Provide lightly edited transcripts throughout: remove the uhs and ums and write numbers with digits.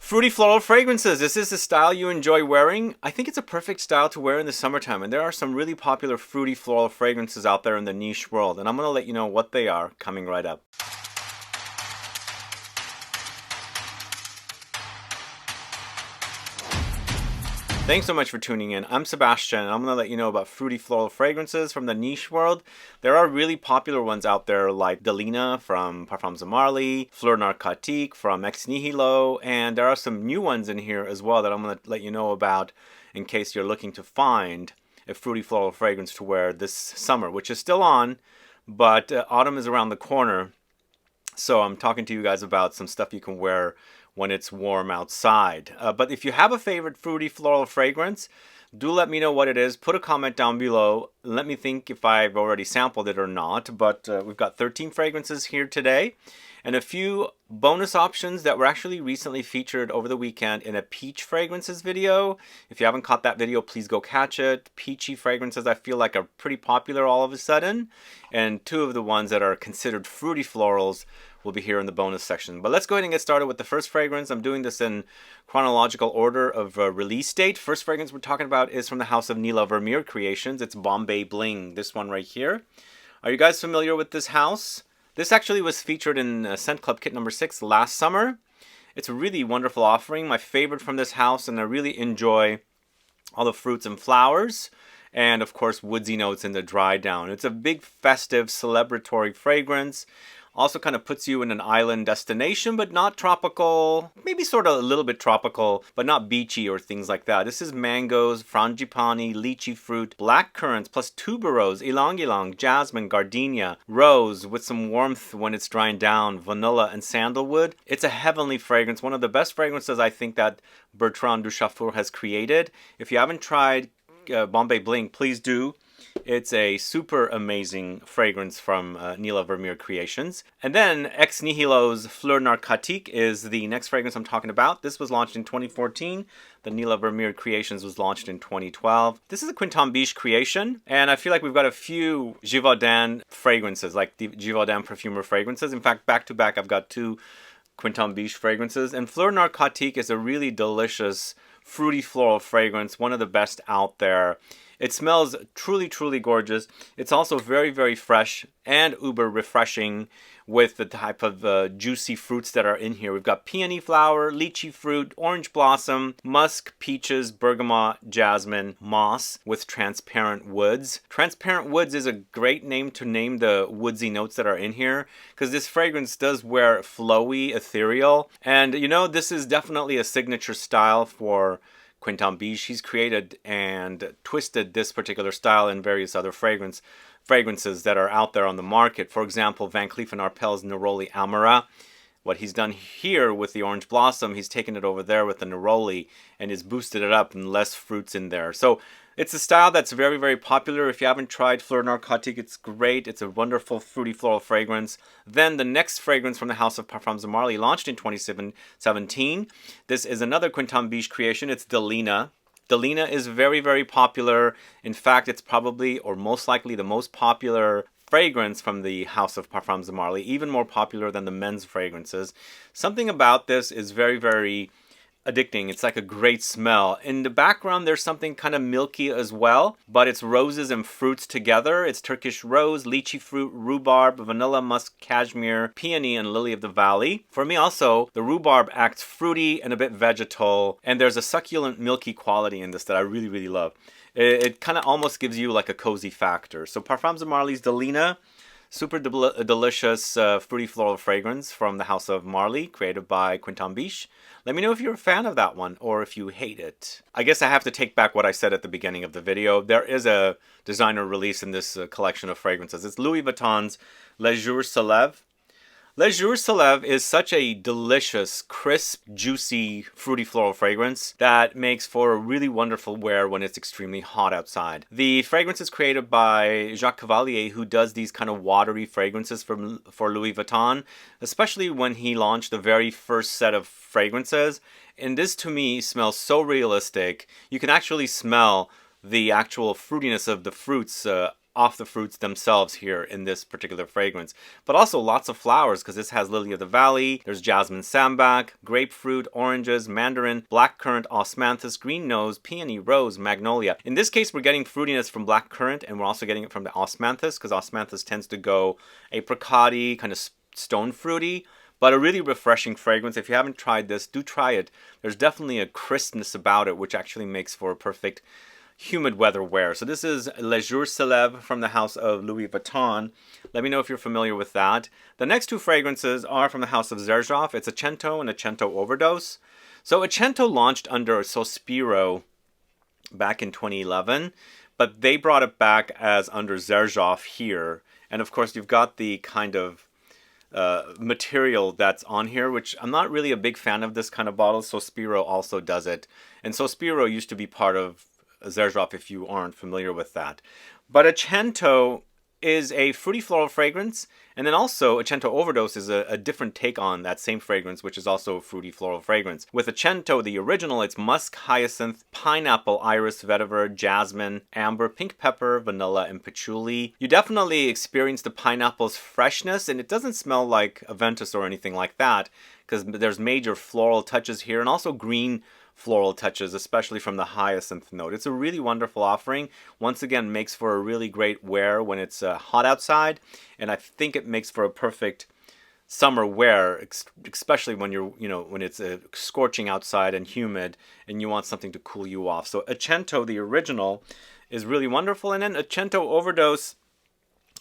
Fruity floral fragrances. Is this a style you enjoy wearing? I think it's a perfect style to wear in the summertime, and there are some really popular fruity floral fragrances out there in the niche world, and I'm going to let you know what they are coming right up. Thanks so much for tuning in. I'm Sebastian, and I'm going to let you know about fruity floral fragrances from the niche world. There are really popular ones out there like DELINA from Parfums of Marly, FLEUR NARCOTIQUE from NIHILO, and there are some new ones in here as well that I'm going to let you know about in case you're looking to find a fruity floral fragrance to wear this summer, which is still on, but autumn is around the corner. So I'm talking to you guys about some stuff you can wear when it's warm outside. But if you have a favorite fruity floral fragrance, do let me know what it is. Put a comment down below. Let me think if I've already sampled it or not. But we've got 13 fragrances here today, and a few bonus options that were actually recently featured over the weekend in a peach fragrances video. If you haven't caught that video, please go catch it. Peachy fragrances I feel like are pretty popular all of a sudden, and two of the ones that are considered fruity florals will be here in the bonus section. But let's go ahead and get started with the first fragrance. I'm doing this in chronological order of release date. First fragrance we're talking about is from the house of NEELA VERMEIRE Creations. It's Bombay Bling, this one right here. Are you guys familiar with this house? This actually was featured in Scent Club Kit number 6 last summer. It's a really wonderful offering, my favorite from this house, and I really enjoy all the fruits and flowers, and of course woodsy notes in the dry down. It's a big festive celebratory fragrance. Also kind of puts you in an island destination, but not tropical. Maybe sort of a little bit tropical, but not beachy or things like that. This is mangoes, frangipani, lychee fruit, black currants, plus tuberose, ylang-ylang, jasmine, gardenia, rose with some warmth when it's drying down, vanilla and sandalwood. It's a heavenly fragrance. One of the best fragrances I think that Bertrand Duchaufour has created. If you haven't tried Bombay Bling, please do. It's a super amazing fragrance from NEELA VERMEIRE Creations. And then Ex Nihilo's FLEUR NARCOTIQUE is the next fragrance I'm talking about. This was launched in 2014. The NEELA VERMEIRE Creations was launched in 2012. This is a Quintambiche creation, and I feel like we've got a few Givaudan fragrances, like the Givaudan Perfumer fragrances. In fact, back to back, I've got two Quintambiche fragrances. And FLEUR NARCOTIQUE is a really delicious fruity floral fragrance, one of the best out there. It smells truly, truly gorgeous. It's also very, very fresh and uber refreshing with the type of juicy fruits that are in here. We've got peony flower, lychee fruit, orange blossom, musk, peaches, bergamot, jasmine, moss with transparent woods. Transparent woods is a great name to name the woodsy notes that are in here, because this fragrance does wear flowy, ethereal. And you know, this is definitely a signature style for Quintambiche. He's created and twisted this particular style in various other fragrances that are out there on the market. For example, Van Cleef & Arpels Neroli Amara. What he's done here with the orange blossom, he's taken it over there with the Neroli and has boosted it up and less fruits in there. So it's a style that's very, very popular. If you haven't tried FLEUR NARCOTIQUE, it's great. It's a wonderful fruity floral fragrance. Then the next fragrance from the house of Parfums of Marly launched in 2017. This is another Quintambiche creation. It's DELINA. DELINA is very, very popular. In fact, it's probably or most likely the most popular fragrance from the house of Parfums of Marly, even more popular than the men's fragrances. Something about this is very, very addicting. It's like a great smell. In the background, there's something kind of milky as well, but it's roses and fruits together. It's Turkish rose, lychee fruit, rhubarb, vanilla, musk, cashmere, peony, and lily of the valley. For me also, the rhubarb acts fruity and a bit vegetal, and there's a succulent, milky quality in this that I really, really love. It kind of almost gives you like a cozy factor. So Parfums of Marly's DELINA, super delicious fruity floral fragrance from the house of Marly, created by Quintambiche. Let me know if you're a fan of that one or if you hate it. I guess I have to take back what I said at the beginning of the video. There is a designer release in this collection of fragrances. It's Louis Vuitton's Les Jours se Lève. Les Jours se Lève is such a delicious, crisp, juicy, fruity floral fragrance that makes for a really wonderful wear when it's extremely hot outside. The fragrance is created by Jacques Cavalier, who does these kind of watery fragrances for Louis Vuitton, especially when he launched the very first set of fragrances. And this, to me, smells so realistic. You can actually smell the actual fruitiness of the fruits off the fruits themselves here in this particular fragrance. But also lots of flowers, because this has Lily of the Valley, there's Jasmine, Sambac, Grapefruit, oranges, Mandarin, Blackcurrant, Osmanthus, Green Nose, Peony, Rose, Magnolia. In this case, we're getting fruitiness from Blackcurrant, and we're also getting it from the Osmanthus, because Osmanthus tends to go apricot-y, kind of stone fruity, but a really refreshing fragrance. If you haven't tried this, do try it. There's definitely a crispness about it, which actually makes for a perfect humid weather wear. So this is Le Jour se Lève from the house of Louis Vuitton. Let me know if you're familiar with that. The next two fragrances are from the house of Xerjoff. It's a Cento and a Cento Overdose. So a Cento launched under Sospiro back in 2011, but they brought it back as under Xerjoff here. And of course, you've got the kind of material that's on here, which I'm not really a big fan of this kind of bottle. Sospiro also does it. And Sospiro used to be part of Xerjoff, if you aren't familiar with that. But a Cento is a fruity floral fragrance, and then also a Cento Overdose is a different take on that same fragrance, which is also a fruity floral fragrance. With a Cento, the original, it's musk, hyacinth, pineapple, iris, vetiver, jasmine, amber, pink pepper, vanilla, and patchouli. You definitely experience the pineapple's freshness, and it doesn't smell like Aventus or anything like that, because there's major floral touches here, and also green floral touches, especially from the hyacinth note. It's a really wonderful offering. Once again, makes for a really great wear when it's hot outside, and I think it makes for a perfect summer wear, especially when when it's scorching outside and humid, and you want something to cool you off. So a Cento, the original, is really wonderful, and then a Cento Overdose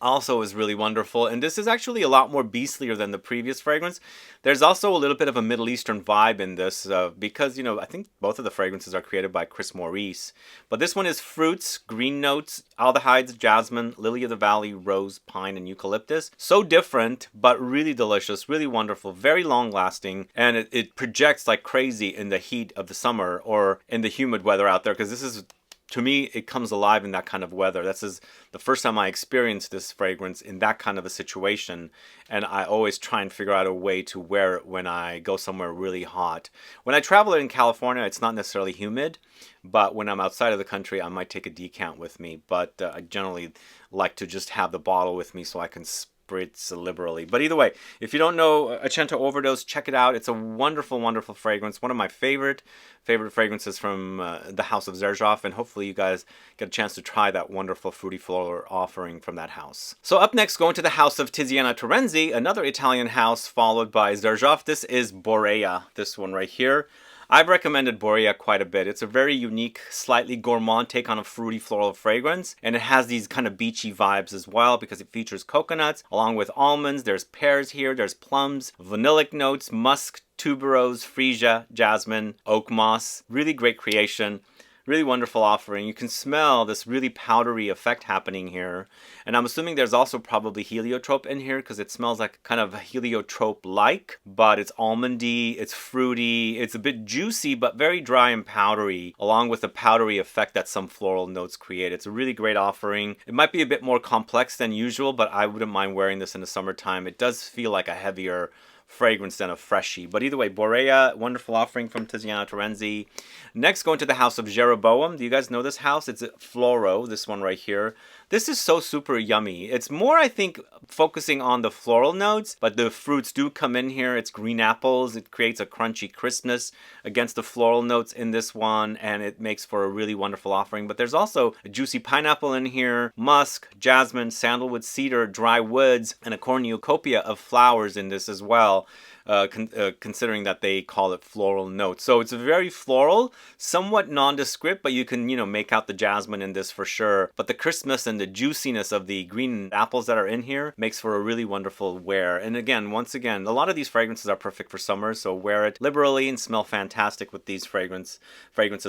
also is really wonderful, and this is actually a lot more beastlier than the previous fragrance. There's also a little bit of a Middle Eastern vibe in this because, I think both of the fragrances are created by Chris Maurice. But this one is fruits, green notes, aldehydes, jasmine, lily of the valley, rose, pine, and eucalyptus. So different, but really delicious, really wonderful, very long lasting, and it projects like crazy in the heat of the summer or in the humid weather out there, because this is, to me, it comes alive in that kind of weather. This is the first time I experienced this fragrance in that kind of a situation, and I always try and figure out a way to wear it when I go somewhere really hot. When I travel in California, it's not necessarily humid, but when I'm outside of the country, I might take a decant with me, but I generally like to just have the bottle with me so I can spritz liberally. But either way, if you don't know a Cento Overdose, check it out. It's a wonderful, wonderful fragrance. One of my favorite fragrances from the house of Xerjoff, and hopefully you guys get a chance to try that wonderful fruity floral offering from that house. So up next, going to the house of Tiziana Terenzi, another Italian house, followed by Xerjoff. This is Borea, this one right here. I've recommended Borea quite a bit. It's a very unique, slightly gourmand take on a fruity floral fragrance, and it has these kind of beachy vibes as well because it features coconuts along with almonds. There's pears here, there's plums, vanillic notes, musk, tuberose, freesia, jasmine, oak moss. Really great creation. Really wonderful offering. You can smell this really powdery effect happening here. And I'm assuming there's also probably heliotrope in here because it smells like kind of heliotrope-like, but it's almondy, it's fruity, it's a bit juicy, but very dry and powdery, along with the powdery effect that some floral notes create. It's a really great offering. It might be a bit more complex than usual, but I wouldn't mind wearing this in the summertime. It does feel like a heavier fragrance than a freshie. But either way, Borea, wonderful offering from Tiziana Terenzi. Next, going to the house of Jeroboam. Do you guys know this house? It's Floro, this one right here. This is so super yummy. It's more, I think, focusing on the floral notes, but the fruits do come in here. It's green apples. It creates a crunchy crispness against the floral notes in this one, and it makes for a really wonderful offering. But there's also a juicy pineapple in here, musk, jasmine, sandalwood, cedar, dry woods, and a cornucopia of flowers in this as well. Considering that they call it floral notes. So it's very floral, somewhat nondescript, but you can, make out the jasmine in this for sure. But the crispness and the juiciness of the green apples that are in here makes for a really wonderful wear. And again, once again, a lot of these fragrances are perfect for summer, so wear it liberally and smell fantastic with these fragrances.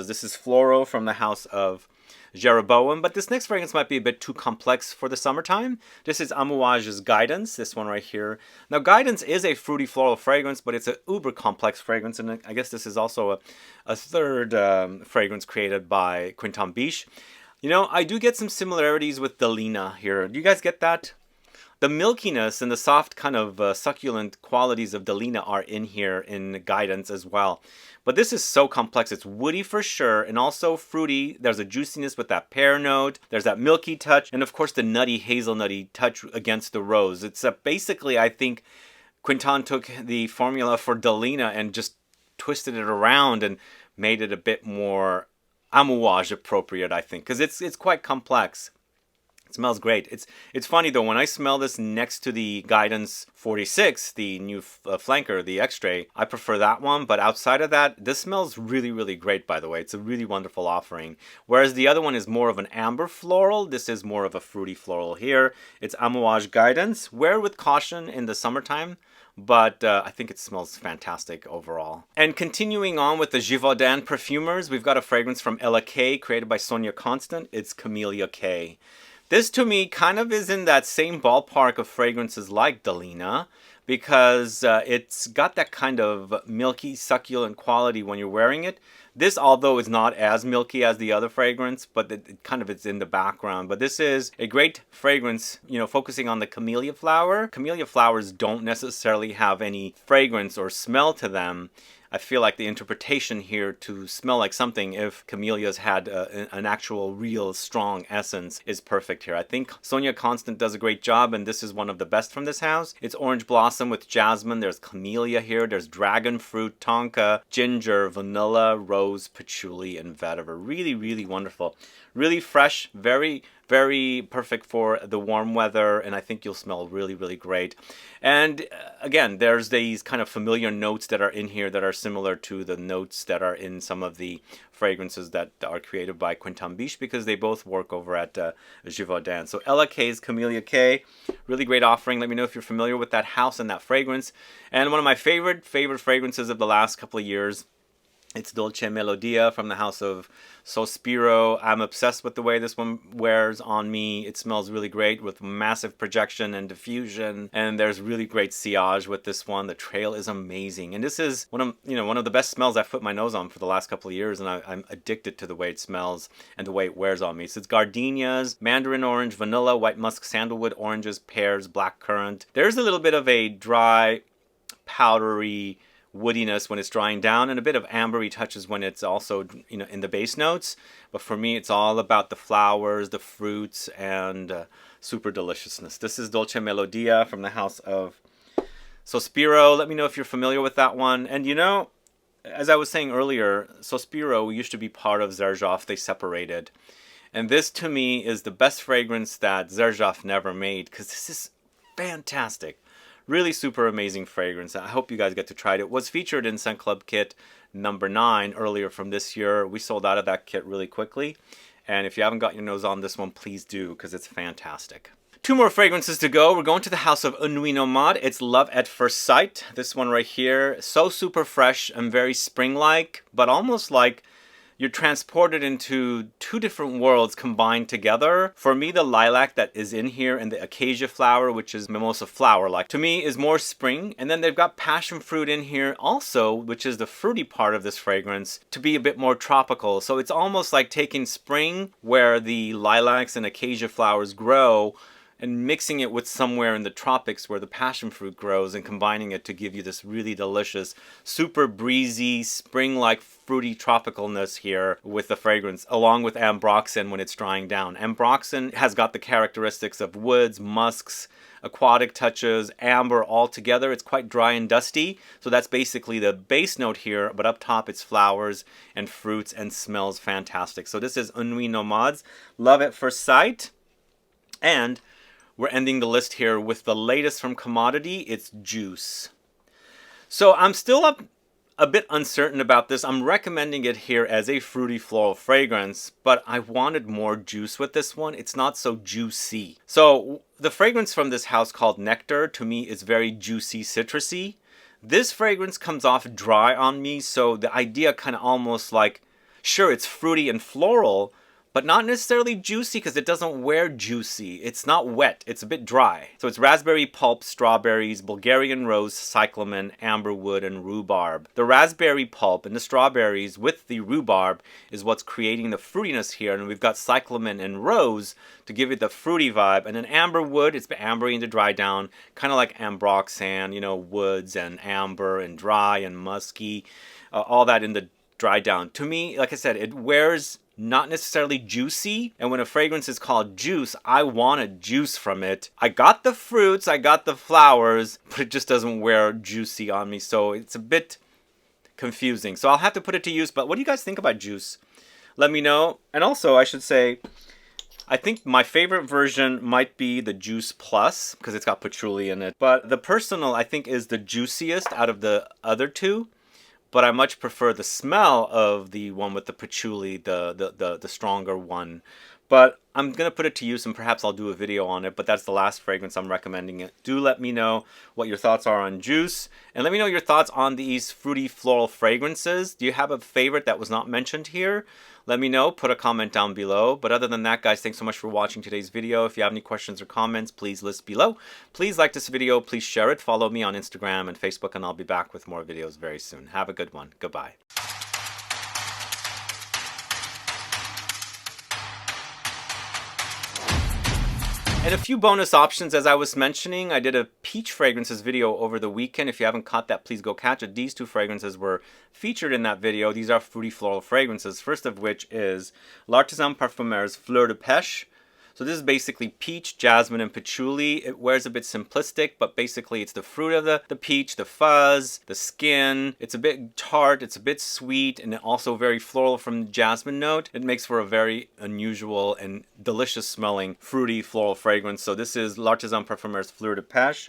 This is Floro from the house of Jeroboam, but this next fragrance might be a bit too complex for the summertime. This is Amouage's Guidance, this one right here. Now, Guidance is a fruity floral fragrance, but it's an uber complex fragrance, and I guess this is also a third fragrance created by Quinton Biche. I do get some similarities with DELINA here. Do you guys get that? The milkiness and the soft kind of succulent qualities of DELINA are in here in Guidance as well. But this is so complex. It's woody for sure, and also fruity. There's a juiciness with that pear note. There's that milky touch, and of course the nutty, hazelnutty touch against the rose. It's basically, I think, Quinton took the formula for DELINA and just twisted it around and made it a bit more amouage appropriate, I think, because it's quite complex. It smells great. It's funny though, when I smell this next to the Guidance 46, the new flanker, the X-Ray, I prefer that one. But outside of that, this smells really, really great, by the way. It's a really wonderful offering. Whereas the other one is more of an amber floral, this is more of a fruity floral here. It's Amouage Guidance. Wear with caution in the summertime, but I think it smells fantastic overall. And continuing on with the Givaudan perfumers, we've got a fragrance from Ella K, created by Sonia Constant. It's Camellia K. This to me kind of is in that same ballpark of fragrances like DELINA, because it's got that kind of milky, succulent quality when you're wearing it. This, although is not as milky as the other fragrance, but it kind of is in the background. But this is a great fragrance, you know, focusing on the camellia flower. Camellia flowers don't necessarily have any fragrance or smell to them. I feel like the interpretation here to smell like something, if camellias had an actual real strong essence, is perfect here. I think Sonia Constant does a great job, and this is one of the best from this house. It's orange blossom with jasmine. There's camellia here. There's dragon fruit, tonka, ginger, vanilla, rose, patchouli, and vetiver. Really, really wonderful. Really fresh, very, very perfect for the warm weather, and I think you'll smell really, really great. And again, there's these kind of familiar notes that are in here that are similar to the notes that are in some of the fragrances that are created by Quinton Biche, because they both work over at Givaudan. So Ella K's Camellia K, really great offering. Let me know if you're familiar with that house and that fragrance. And one of my favorite fragrances of the last couple of years, it's Dolce Melodia from the house of Sospiro. I'm obsessed with the way this one wears on me. It smells really great with massive projection and diffusion, and there's really great sillage with this one. The trail is amazing, and this is one of the best smells I've put my nose on for the last couple of years, and I'm addicted to the way it smells and the way it wears on me. So it's gardenias, mandarin orange, vanilla, white musk, sandalwood, oranges, pears, black currant. There's a little bit of a dry, powdery woodiness when it's drying down, and a bit of ambery touches when it's also, you know, in the base notes. But for me, it's all about the flowers, the fruits, and super deliciousness. This is Dolce Melodia from the house of Sospiro. Let me know if you're familiar with that one. And you know, as I was saying earlier, Sospiro used to be part of Xerjoff. They separated. And this to me is the best fragrance that Xerjoff never made, because this is fantastic. Really super amazing fragrance. I hope you guys get to try it. It was featured in Scent Club Kit number 9 earlier from this year. We sold out of that kit really quickly. And if you haven't got your nose on this one, please do, because it's fantastic. 2 more fragrances to go. We're going to the house of Un Nuit Nomade. It's Love at First Sight. This one right here. So super fresh and very spring-like, but almost like you're transported into 2 different worlds combined together. For me, the lilac that is in here and the acacia flower, which is mimosa flower-like, to me is more spring. And then they've got passion fruit in here also, which is the fruity part of this fragrance, to be a bit more tropical. So it's almost like taking spring, where the lilacs and acacia flowers grow, and mixing it with somewhere in the tropics where the passion fruit grows, and combining it to give you this really delicious, super breezy, spring-like fruity tropicalness here with the fragrance, along with ambroxan when it's drying down. Ambroxan has got the characteristics of woods, musks, aquatic touches, amber all together. It's quite dry and dusty, so that's basically the base note here, but up top it's flowers and fruits and smells fantastic. So this is Un Nuit Nomades, Love at First Sight, and we're ending the list here with the latest from Commodity. It's Juice. So I'm still a bit uncertain about this. I'm recommending it here as a fruity floral fragrance, but I wanted more juice with this one. It's not so juicy. So the fragrance from this house called Nectar, to me, is very juicy, citrusy. This fragrance comes off dry on me, so the idea kind of almost like, sure, it's fruity and floral, but not necessarily juicy because it doesn't wear juicy. It's not wet. It's a bit dry. So it's raspberry pulp, strawberries, Bulgarian rose, cyclamen, amberwood, and rhubarb. The raspberry pulp and the strawberries with the rhubarb is what's creating the fruitiness here, and we've got cyclamen and rose to give it the fruity vibe, and then amberwood, it's been ambering to dry down, kind of like ambroxan, you know, woods and amber and dry and musky, all that in the dry down. To me, like I said, it wears not necessarily juicy, and when a fragrance is called juice, I want a juice from it. I got the fruits, I got the flowers, but it just doesn't wear juicy on me, so it's a bit confusing. So I'll have to put it to use, but what do you guys think about juice? Let me know. And also, I should say, I think my favorite version might be the Juice Plus, because it's got patchouli in it. But the personal, I think, is the juiciest out of the other two. But I much prefer the smell of the one with the patchouli, the stronger one. But I'm going to put it to use, and perhaps I'll do a video on it, but that's the last fragrance I'm recommending it. Do let me know what your thoughts are on Juice, and let me know your thoughts on these fruity floral fragrances. Do you have a favorite that was not mentioned here? Let me know, put a comment down below. But other than that, guys, thanks so much for watching today's video. If you have any questions or comments, please list below. Please like this video, please share it, follow me on Instagram and Facebook, and I'll be back with more videos very soon. Have a good one. Goodbye. And a few bonus options, as I was mentioning, I did a peach fragrances video over the weekend. If you haven't caught that, please go catch it. These two fragrances were featured in that video. These are fruity floral fragrances, first of which is L'Artisan Parfumeurs Fleur de Pêche. So this is basically peach, jasmine, and patchouli. It wears a bit simplistic, but basically it's the fruit of the peach, the fuzz, the skin. It's a bit tart, it's a bit sweet, and also very floral from the jasmine note. It makes for a very unusual and delicious smelling fruity floral fragrance. So this is L'Artisan Parfumeurs Fleur de Pêche.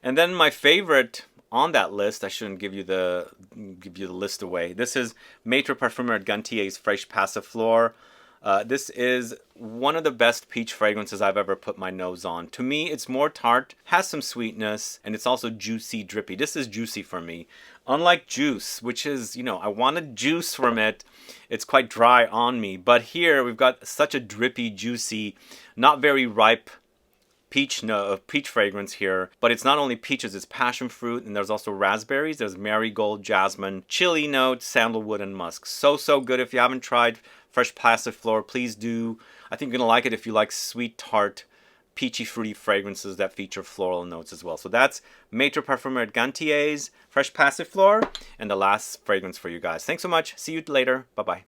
And then my favorite on that list, I shouldn't give you the list away. This is Maître Parfumeur Gantier's Fraîche Passiflore. This is one of the best peach fragrances I've ever put my nose on. To me, it's more tart, has some sweetness, and it's also juicy, drippy. This is juicy for me. Unlike Juice, which is, you know, I wanted juice from it. It's quite dry on me. But here, we've got such a drippy, juicy, not very ripe peach fragrance here. But it's not only peaches, it's passion fruit, and there's also raspberries. There's marigold, jasmine, chili notes, sandalwood, and musk. So good. If you haven't tried Fraîche Passiflore, please do. I think you're going to like it if you like sweet, tart, peachy, fruity fragrances that feature floral notes as well. So that's Maître Parfumeur Gantier's Fraîche Passiflore, and the last fragrance for you guys. Thanks so much. See you later. Bye-bye.